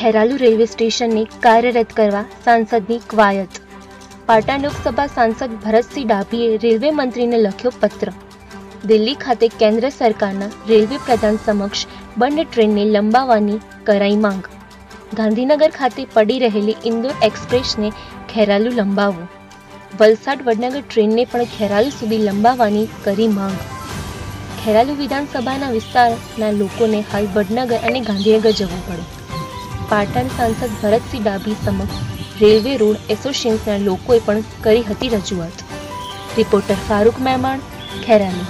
Kheralu railway સ્ટેશનને કાર્યરત કરવા સાંસદની કવાયત। પાટણ લોકસભા સાંસદ ભરતસિંહ ડાભીએ રેલવે મંત્રીને લખ્યો પત્ર। દિલ્હી ખાતે કેન્દ્ર સરકારના રેલવે પ્રધાન સમક્ષ બંધ ટ્રેનને લંબાવવાની કરાઈ માંગ। ગાંધીનગર ખાતે પડી રહેલી ઇન્દોર એક્સપ્રેસને ખેરાલુ લંબાવો। વલસાડ વડનગર ટ્રેનને પણ ખેરાલુ સુધી લંબાવવાની કરી માંગ। ખેરાલુ વિધાનસભાના વિસ્તારના લોકોને હાલ વડનગર અને ગાંધીનગર જવું પડે। પાટણ સાંસદ ભરતસિંહ ડાભી સમક્ષ રેલવે રોડ એસોસિએશનના લોકોએ પણ કરી હતી રજૂઆત। રિપોર્ટર ફારૂક મહેમાન, ખેરાલુ।